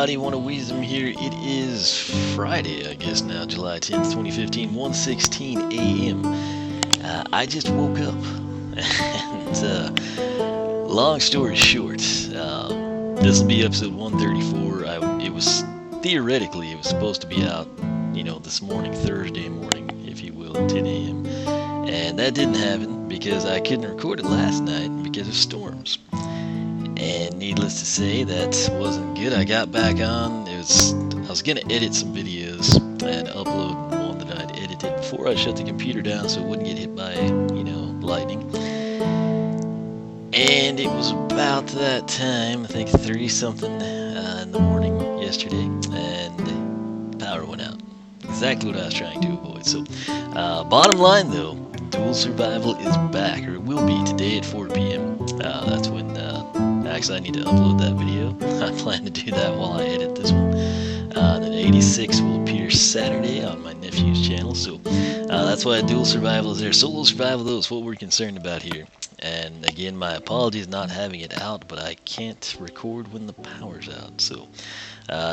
everybody, One of Wisdom here. It is Friday, I guess now, July 10th, 2015, 1:16 a.m. I just woke up, and long story short, this will be episode 134. Theoretically, it was supposed to be out, this morning, Thursday morning, if you will, 10 a.m. And that didn't happen because I couldn't record it last night because of storms. And needless to say, that wasn't good. I got back on. I was gonna edit some videos and upload one that I'd edited before I shut the computer down so it wouldn't get hit by, lightning. And it was about that time, I think 3 something in the morning yesterday, and power went out. Exactly what I was trying to avoid. So, bottom line though, Dual Survival is back, or it will be today at 4 p.m. That's when. Actually, I need to upload that video. I plan to do that while I edit this one. Then 86 will appear Saturday on my nephew's channel. So that's why Dual Survival is there. Solo Survival, though, is what we're concerned about here. And again, my apologies not having it out, but I can't record when the power's out. So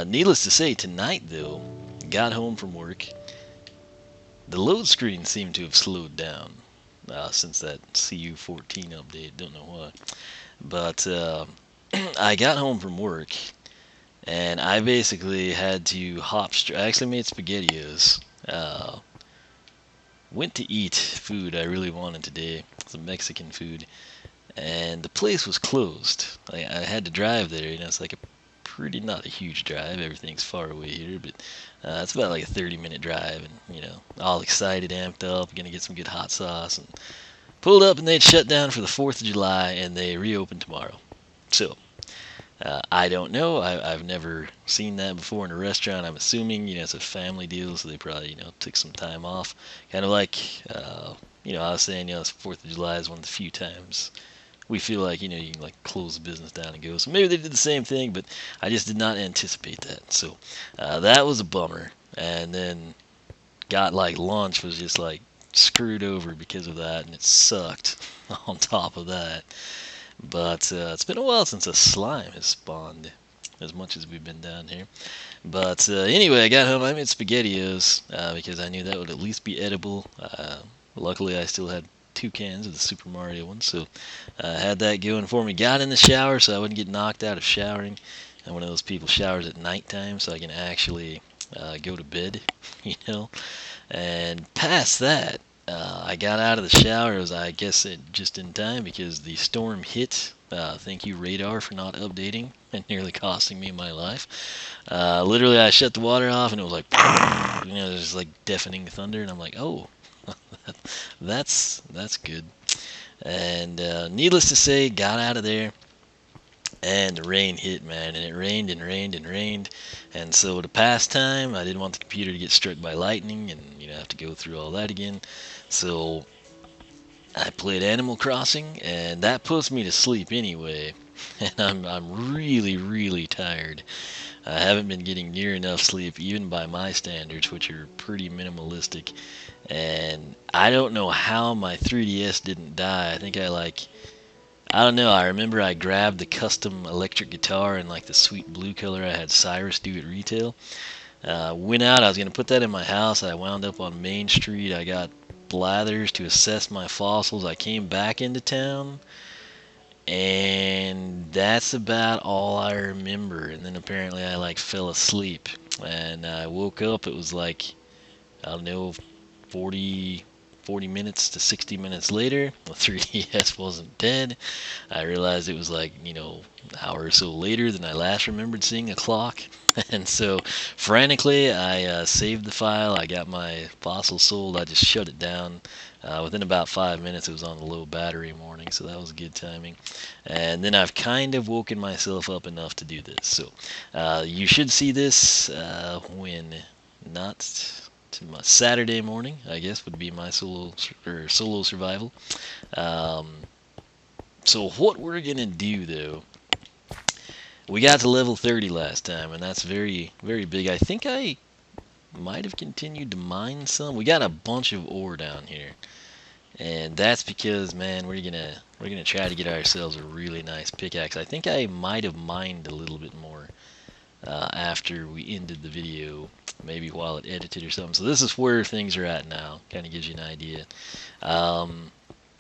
needless to say, tonight, though, got home from work. The load screen seemed to have slowed down since that CU14 update. Don't know why. But I got home from work, and I basically had to I actually made SpaghettiOs. Went to eat food I really wanted today, some Mexican food, and the place was closed. I had to drive there, it's like not a huge drive. Everything's far away here, but it's about like a 30-minute drive, and all excited, amped up, gonna get some good hot sauce, and pulled up, and they'd shut down for the 4th of July, and they reopen tomorrow. So, I don't know. I've never seen that before in a restaurant. I'm assuming, it's a family deal, so they probably, took some time off. Kind of like, I was saying, this 4th of July is one of the few times we feel like, you can, like, close the business down and go. So maybe they did the same thing, but I just did not anticipate that. So, that was a bummer. And then got, lunch was just, screwed over because of that, and it sucked on top of that. But it's been a while since a slime has spawned as much as we've been down here. But anyway, I got home. I made SpaghettiOs because I knew that would at least be edible. Luckily, I still had 2 cans of the Super Mario one, so I had that going for me. Got in the shower so I wouldn't get knocked out of showering. I'm one of those people showers at nighttime so I can actually go to bed, And past that, I got out of the shower, I guess just in time because the storm hit. Thank you, radar, for not updating and nearly costing me my life. Literally, I shut the water off and it was like, just like deafening thunder, and I'm like, oh, that's good. And needless to say, got out of there. And the rain hit, man, and it rained and rained and rained. And so to pass time, I didn't want the computer to get struck by lightning and, have to go through all that again. So I played Animal Crossing, and that puts me to sleep anyway. And I'm really, really tired. I haven't been getting near enough sleep, even by my standards, which are pretty minimalistic. And I don't know how my 3DS didn't die. I think I don't know, I remember I grabbed the custom electric guitar in the sweet blue color I had Cyrus do at retail. Went out, I was going to put that in my house. I wound up on Main Street. I got Blathers to assess my fossils. I came back into town, and that's about all I remember. And then apparently I fell asleep, and I woke up. It was I don't know, 40 minutes to 60 minutes later. The 3DS wasn't dead. I realized it was an hour or so later than I last remembered seeing a clock. And so frantically I saved the file. I got my fossil sold. I just shut it down. Within about 5 minutes it was on a low battery warning, so that was good timing. And then I've kind of woken myself up enough to do this. So you should see this when not to my Saturday morning, I guess, would be my solo survival. So what we're gonna do though, we got to level 30 last time, and that's very, very big. I think I might have continued to mine some. We got a bunch of ore down here, and that's because, man, we're gonna try to get ourselves a really nice pickaxe. I think I might have mined a little bit more after we ended the video, maybe while it edited or something. So this is where things are at now. Kind of gives you an idea.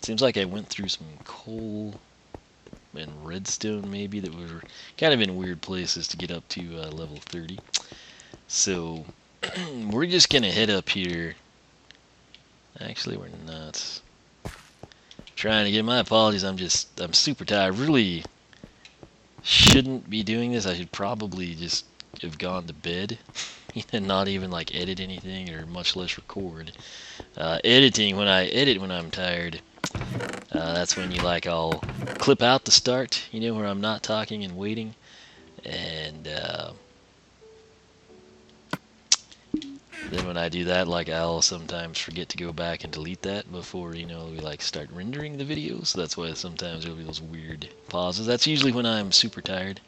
Seems like I went through some coal and redstone maybe that were kind of in weird places to get up to level 30. So we're just gonna head up here. Actually, we're not trying to get. My apologies. I'm super tired. I really shouldn't be doing this. I should probably just have gone to bed and not even like edit anything or much less record. Editing, when I edit when I'm tired, that's when I'll clip out the start, where I'm not talking and waiting, and then when I do that, I'll sometimes forget to go back and delete that before, we start rendering the video. So that's why sometimes there'll be those weird pauses. That's usually when I'm super tired.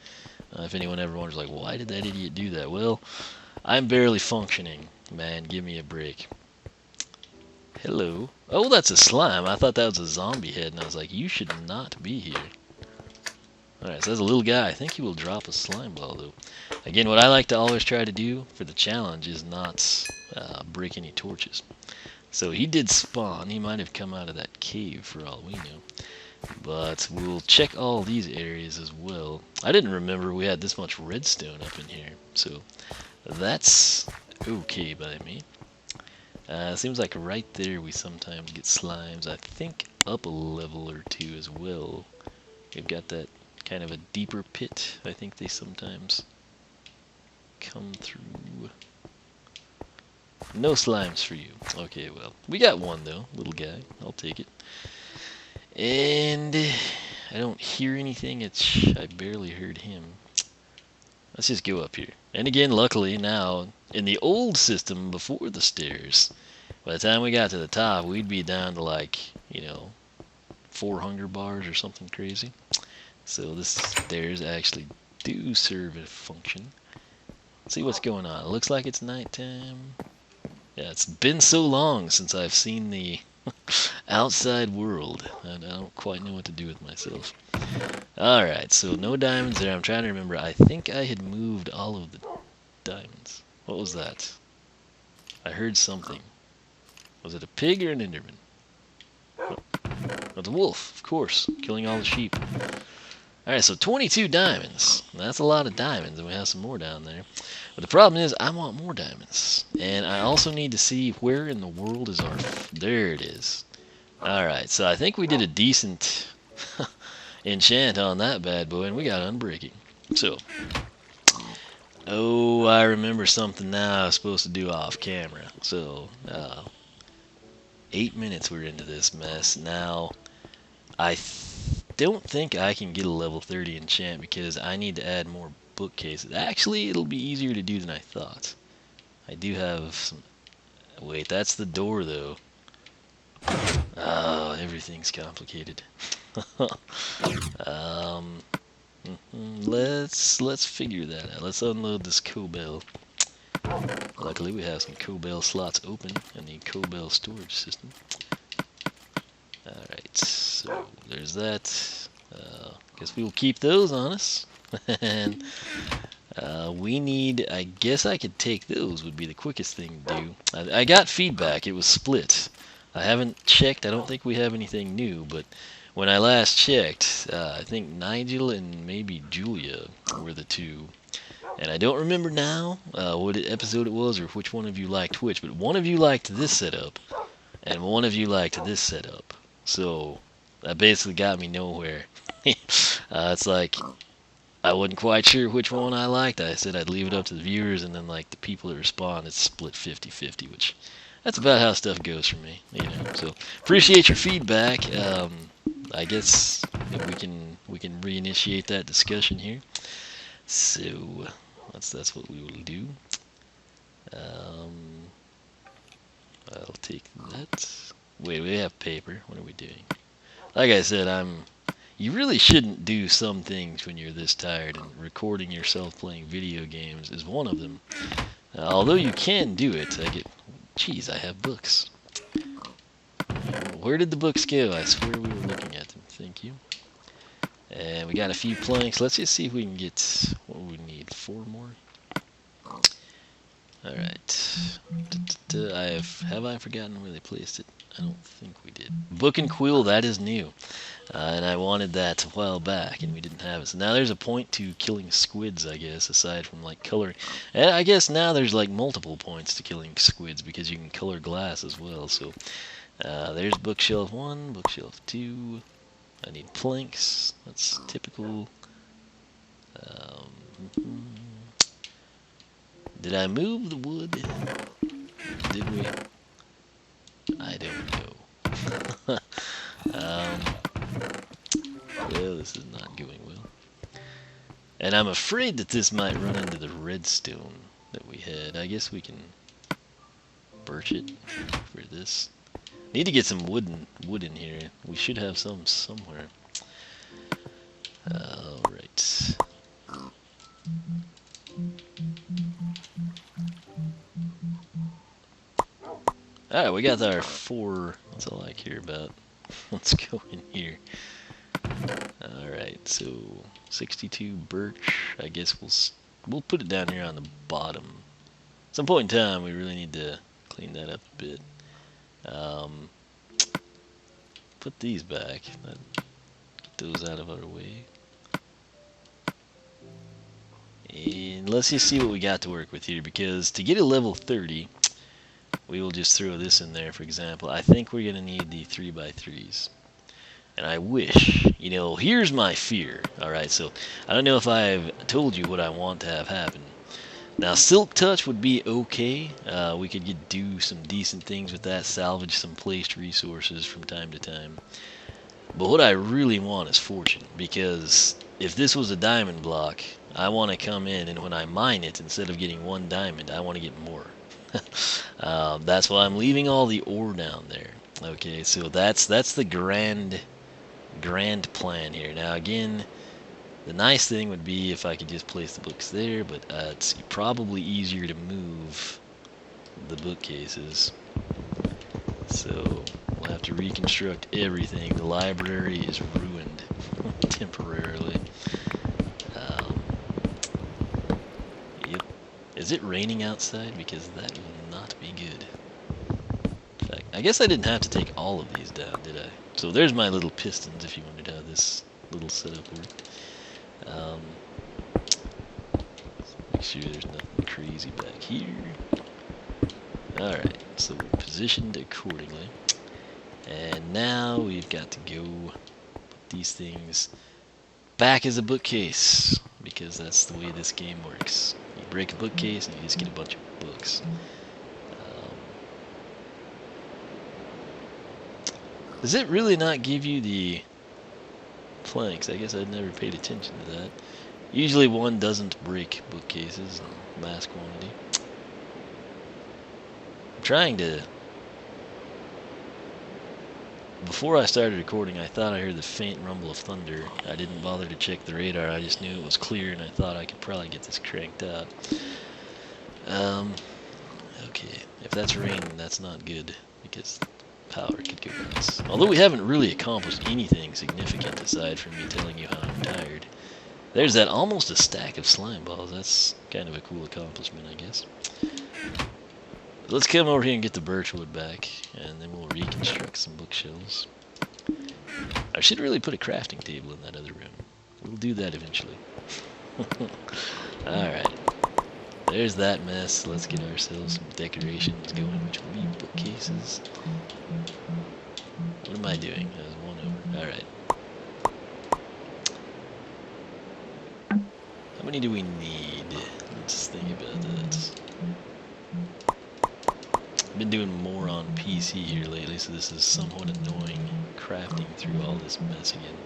If anyone ever wonders, why did that idiot do that? Well, I'm barely functioning, man. Give me a break. Hello. Oh, that's a slime. I thought that was a zombie head, and I was like, you should not be here. Alright, so that's a little guy. I think he will drop a slime ball, though. Again, what I like to always try to do for the challenge is not break any torches. So he did spawn. He might have come out of that cave for all we know. But we'll check all these areas as well. I didn't remember we had this much redstone up in here. So that's okay by me. Seems like right there we sometimes get slimes. I think up a level or two as well. We've got that kind of a deeper pit. I think they sometimes come through. No slimes for you. Okay, well, we got one though, little guy. I'll take it. And I don't hear anything. I barely heard him. Let's just go up here. And again, luckily now, in the old system before the stairs, by the time we got to the top, we'd be down to 4 hunger bars or something crazy. So the stairs actually do serve a function. Let's see what's going on. It looks like it's nighttime. Yeah, it's been so long since I've seen the outside world. I don't quite know what to do with myself. Alright, so no diamonds there. I'm trying to remember. I think I had moved all of the diamonds. What was that? I heard something. Was it a pig or an enderman? Oh, it's a wolf, of course. Killing all the sheep. Alright, so 22 diamonds. That's a lot of diamonds, and we have some more down there. But the problem is, I want more diamonds. And I also need to see where in the world is our... There it is. Alright, so I think we did a decent enchant on that bad boy, and we got unbreaking. So, oh, I remember something now I was supposed to do off camera. So, 8 minutes we're into this mess. Now, I don't think I can get a level 30 enchant because I need to add more bookcases. Actually, it'll be easier to do than I thought. I do have some... Wait, that's the door, though. Oh, everything's complicated. Let's figure that out. Let's unload this cobble. Luckily, we have some cobble slots open in the cobble storage system. Alright, so there's that. Guess we will keep those on us. And we need, I guess I could take those, would be the quickest thing to do. I got feedback, it was split. I haven't checked, I don't think we have anything new, but when I last checked, I think Nigel and maybe Julia were the two. And I don't remember now what episode it was or which one of you liked which, but one of you liked this setup, and one of you liked this setup. So that basically got me nowhere. It's like I wasn't quite sure which one I liked. I said I'd leave it up to the viewers, and then the people that respond, it's split 50-50, which that's about how stuff goes for me, So appreciate your feedback. I guess we can reinitiate that discussion here. So that's what we will do. I'll take that. Wait, we have paper. What are we doing? Like I said, you really shouldn't do some things when you're this tired, and recording yourself playing video games is one of them. Although you can do it, Jeez, I have books. Where did the books go? I swear we were looking at them. Thank you. And we got a few planks. Let's just see if we can get what we need. 4 more. Alright. Have I forgotten where they placed it? I don't think we did. Book and quill, that is new. And I wanted that a while back, and we didn't have it. So now there's a point to killing squids, I guess, aside from, like, coloring. And I guess now there's, like, multiple points to killing squids, because you can color glass as well. So there's bookshelf 1, bookshelf 2. I need planks. That's typical. Did I move the wood? Did we? I don't know. Well, this is not going well. And I'm afraid that this might run into the redstone that we had. I guess we can birch it for this. Need to get some wood in here. We should have some somewhere. Alright. Alright, we got our 4. That's all I care about. Let's go in here. Alright, so 62 birch. I guess we'll put it down here on the bottom. At some point in time, we really need to clean that up a bit. Put these back. Get those out of our way. And let's just see what we got to work with here, because to get a level 30, we will just throw this in there, for example. I think we're going to need the 3x3s. And I wish, you know, here's my fear. Alright, so I don't know if I've told you what I want to have happen. Now, Silk Touch would be okay. We could do some decent things with that, salvage some placed resources from time to time. But what I really want is Fortune, because if this was a diamond block, I want to come in, and when I mine it, instead of getting 1 diamond, I want to get more. That's why I'm leaving all the ore down there. Okay, so that's the grand plan here. Now, again, the nice thing would be if I could just place the books there, but it's probably easier to move the bookcases. So we'll have to reconstruct everything. The library is ruined temporarily. Yep. Is it raining outside? Because that will not be good. In fact, I guess I didn't have to take all of these down, did I? So there's my little pistons if you wanted how this little setup worked. Make sure there's nothing crazy back here. Alright, so we're positioned accordingly. And now we've got to go put these things back as a bookcase, because that's the way this game works. You break a bookcase and you just get a bunch of books. Does it really not give you the planks? I guess I'd never paid attention to that. Usually one doesn't break bookcases in mass quantity. I'm trying to... Before I started recording, I thought I heard the faint rumble of thunder. I didn't bother to check the radar. I just knew it was clear, and I thought I could probably get this cranked out. Okay. If that's rain, that's not good, because power could go nuts. Although we haven't really accomplished anything significant aside from me telling you how I'm tired. There's that almost a stack of slime balls. That's kind of a cool accomplishment, I guess. Let's come over here and get the birch wood back, and then we'll reconstruct some bookshelves. I should really put a crafting table in that other room. We'll do that eventually. Alright. There's that mess. Let's get ourselves some decorations going, which will be bookcases. What am I doing? That was 1 over. Alright. How many do we need? Let's think about that. I've been doing more on PC here lately, so this is somewhat annoying, crafting through all this mess again.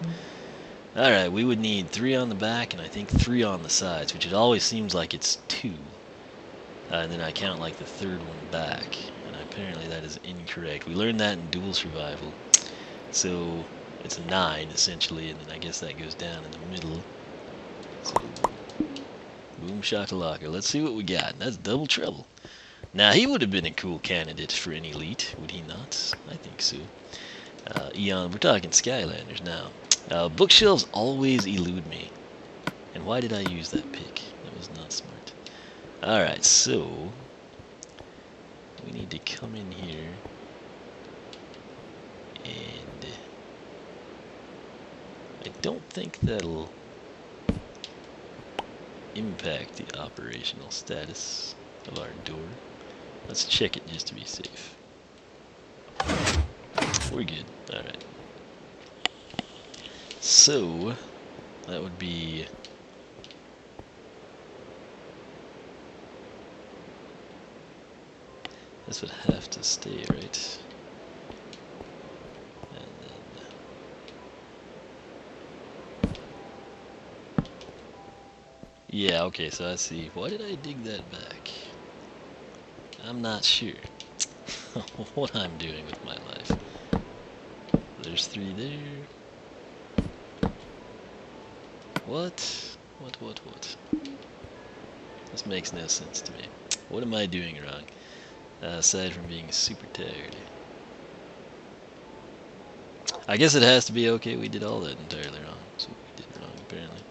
Alright, we would need 3 on the back, and I think 3 on the sides, which it always seems like it's 2. And then I count like the 3rd one back, and apparently that is incorrect. We learned that in Dual Survival. So it's a 9, essentially, and then I guess that goes down in the middle. So, boom shakalaka. Let's see what we got. That's double trouble. Now, he would have been a cool candidate for an elite, would he not? I think so. Eon, we're talking Skylanders now. Bookshelves always elude me. And why did I use that pick? That was not smart. Alright, so we need to come in here and I don't think that'll impact the operational status of our door. Let's check it just to be safe. We're good. Alright. So, that would be... this would have to stay, right? And then... yeah, okay, so I see. Why did I dig that back? I'm not sure what I'm doing with my life. There's 3 there. What? What? This makes no sense to me. What am I doing wrong? Aside from being super tired. I guess it has to be okay. We did all that entirely wrong. So we did wrong, apparently.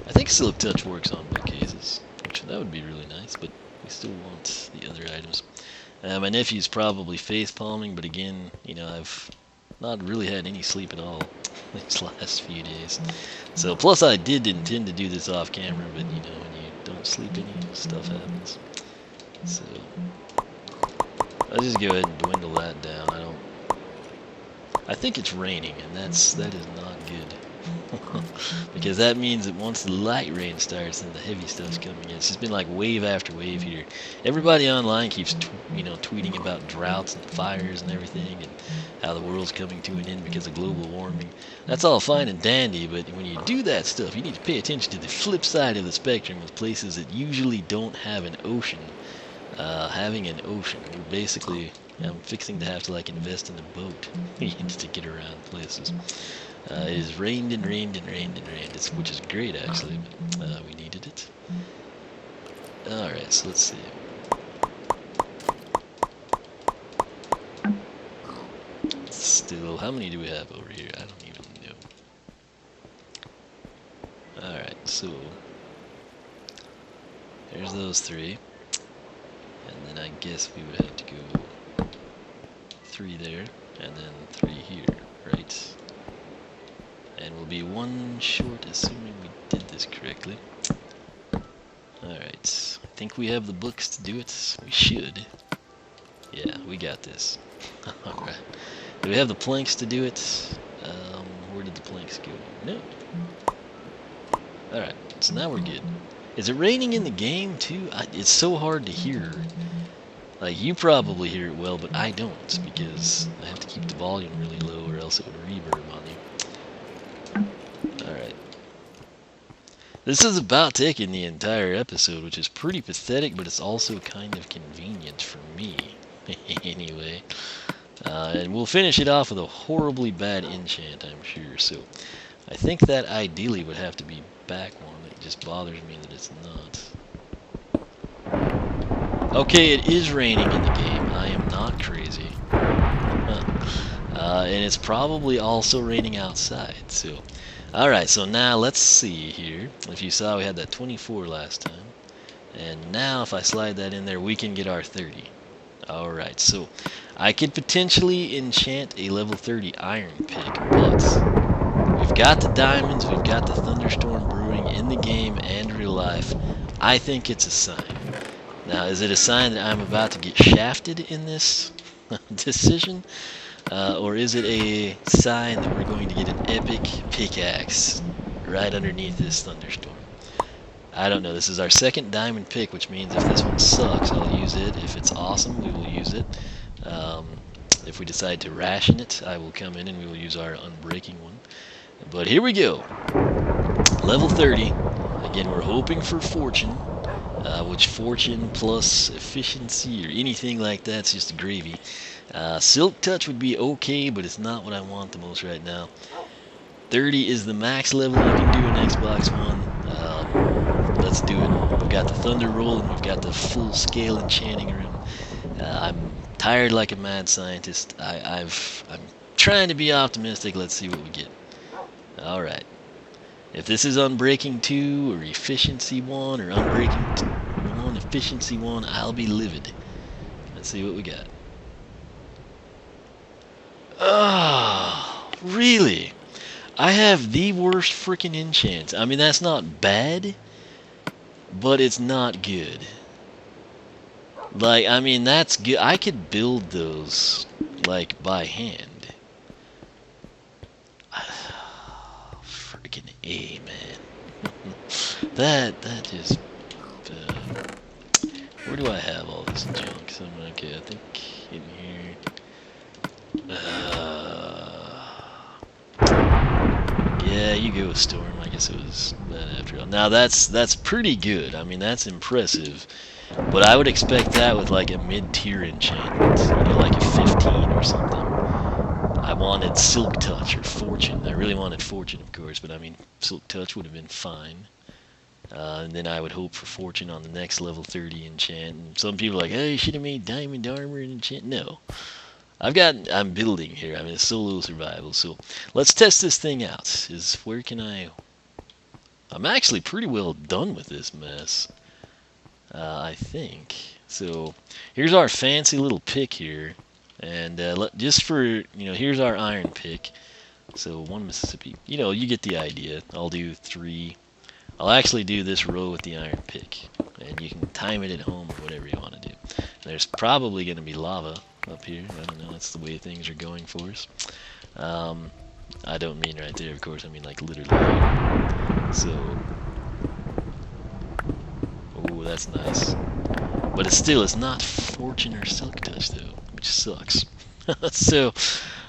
I think Silk Touch works on bookcases, which that would be really nice, but we still want the other items. My nephew's probably face palming, but again, you know, I've not really had any sleep at all these last few days. So, plus I did intend to do this off camera, but you know, when you don't sleep any, stuff happens. So, I'll just go ahead and dwindle that down. I think it's raining, and that is not good. Because that means that once the light rain starts and the heavy stuff's coming in, it's just been like wave after wave here. Everybody online keeps tweeting about droughts and fires and everything, and how the world's coming to an end because of global warming. That's all fine and dandy, but when you do that stuff, you need to pay attention to the flip side of the spectrum with places that usually don't have an ocean. Having an ocean, we're basically, I'm fixing to have to like invest in a boat to get around places. It has rained and rained and rained and rained, which is great actually, but we needed it. Alright, so let's see. Still, how many do we have over here? I don't even know. Alright, so there's those 3. And then I guess we would have to go 3 there, and then 3 here, right? And we'll be 1 short, assuming we did this correctly. Alright, I think we have the books to do it. We should. Yeah, we got this. Alright. Do we have the planks to do it? Where did the planks go? No. Alright, so now we're good. Is it raining in the game too? It's so hard to hear. Like, you probably hear it well, but I don't, because I have to keep the volume really low or else it would reverb on you. Alright. This is about taking the entire episode, which is pretty pathetic, but it's also kind of convenient for me. Anyway. And we'll finish it off with a horribly bad enchant, I'm sure. So, I think that ideally would have to be back one. It just bothers me that it's not. Okay, it is raining in the game. I am not crazy. And it's probably also raining outside. So, alright, so now let's see here. If you saw, we had that 24 last time. And now if I slide that in there, we can get our 30. Alright, so I could potentially enchant a level 30 iron pick, but we've got the diamonds, we've got the thunderstorm brewing in the game and real life. I think it's a sign. Now, is it a sign that I'm about to get shafted in this decision? Or is it a sign that we're going to get an epic pickaxe right underneath this thunderstorm? I don't know. This is our second diamond pick, which means if this one sucks, I'll use it. If it's awesome, we will use it. If we decide to ration it, I will come in and we will use our unbreaking one. But here we go. Level 30. Again, we're hoping for fortune, which fortune plus efficiency or anything like that's just gravy. Silk Touch would be okay, but it's not what I want the most right now. 30 is the max level you can do in Xbox One. Let's do it. We've got the thunder roll and we've got the full scale enchanting room. I'm tired like a mad scientist. I'm trying to be optimistic. Let's see what we get. Alright. If this is Unbreaking 2 or Efficiency 1 or Unbreaking 1, Efficiency 1, I'll be livid. Let's see what we got. Oh, really? I have the worst freaking enchants. I mean, that's not bad, but it's not good. Like, I mean, that's good. I could build those, like, by hand. Freaking A, man. that just... where do I have all this junk? Okay, I think in here... yeah, you go with Storm. I guess it was that after all. Now, that's pretty good. I mean, that's impressive. But I would expect that with like a mid-tier enchantment, you know, like a 15 or something. I wanted Silk Touch or Fortune. I really wanted Fortune, of course, but I mean, Silk Touch would have been fine. And then I would hope for Fortune on the next level 30 enchant. And some people are like, hey, you should have made Diamond Armor and enchant. No. I'm building here. I mean, it's solo survival. So let's test this thing out. Where can I'm actually pretty well done with this mess. I think. So here's our fancy little pick here, and just for, you know, here's our iron pick. So 1 Mississippi, you know, you get the idea. I'll do 3. I'll actually do this row with the iron pick, and you can time it at home or whatever you want to do. There's probably going to be lava up here. I don't know, that's the way things are going for us. I don't mean right there, of course, I mean like literally. So oh, that's nice. But it's not Fortune or Silk Touch, though, which sucks. So,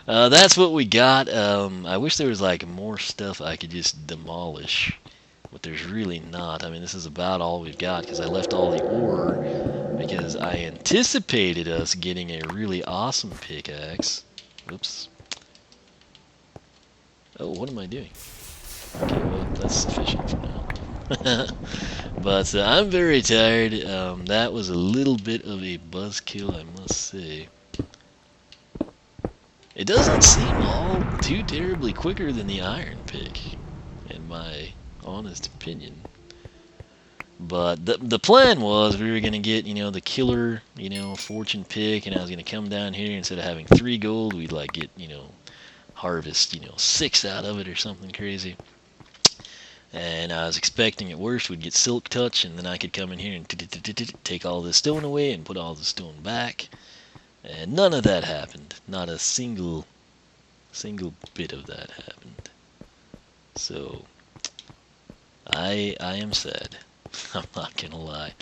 that's what we got. I wish there was, like, more stuff I could just demolish. But there's really not. I mean, this is about all we've got, because I left all the ore, because I anticipated us getting a really awesome pickaxe. Oops. Oh, what am I doing? Okay, well, that's sufficient for now. But I'm very tired. That was a little bit of a buzzkill, I must say. It doesn't seem all too terribly quicker than the iron pick, in my honest opinion. But the plan was we were going to get, you know, the killer, you know, fortune pick, and I was going to come down here, instead of having 3 gold, we'd like get, you know, harvest, you know, 6 out of it or something crazy. And I was expecting at worst we'd get Silk Touch, and then I could come in here and take all the stone away and put all the stone back. And none of that happened. Not a single bit of that happened. So I am sad. I'm not gonna lie.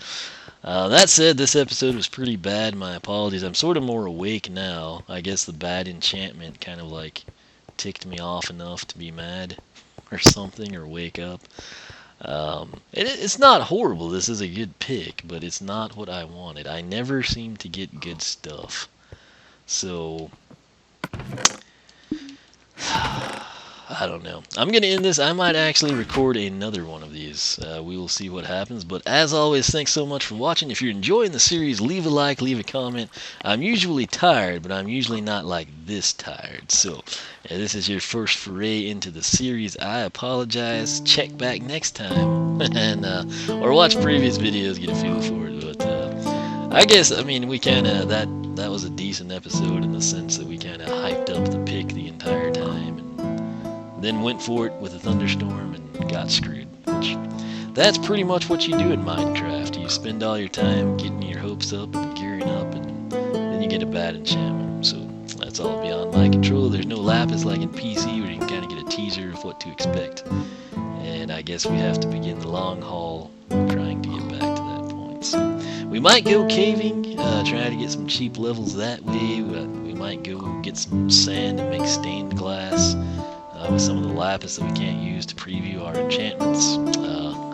That said, this episode was pretty bad. My apologies. I'm sort of more awake now. I guess the bad enchantment kind of like ticked me off enough to be mad or something, or wake up. It's not horrible. This is a good pick, but it's not what I wanted. I never seem to get good stuff. So I don't know. I'm going to end this. I might actually record another one of these. We will see what happens. But as always, thanks so much for watching. If you're enjoying the series, leave a like, leave a comment. I'm usually tired, but I'm usually not like this tired. So this is your first foray into the series. I apologize. Check back next time. And or watch previous videos, get a feel for it. But I guess, I mean, we kind of, that was a decent episode in the sense that we kind of hyped up the pick the entire time. Then went for it with a thunderstorm and got screwed. Which, that's pretty much what you do in Minecraft. You spend all your time getting your hopes up and gearing up, and then you get a bad enchantment. So that's all beyond my control. There's no lapis like in PC where you can kind of get a teaser of what to expect. And I guess we have to begin the long haul trying to get back to that point. So we might go caving, try to get some cheap levels that way. We might go get some sand and make stained glass. With some of the lapis that we can't use to preview our enchantments.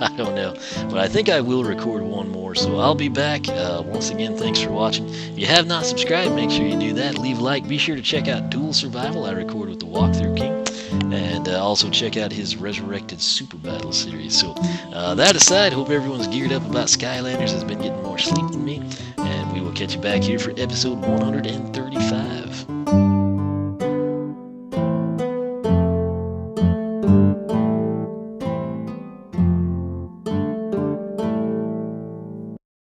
I don't know, but I think I will record one more, so I'll be back. Once again, thanks for watching. If you have not subscribed, make sure you do that. Leave a like. Be sure to check out Dual Survival. I record with the Walkthrough King, and also check out his Resurrected Super Battle series. So that aside, hope everyone's geared up about Skylanders, has been getting more sleep than me, and we will catch you back here for episode 135.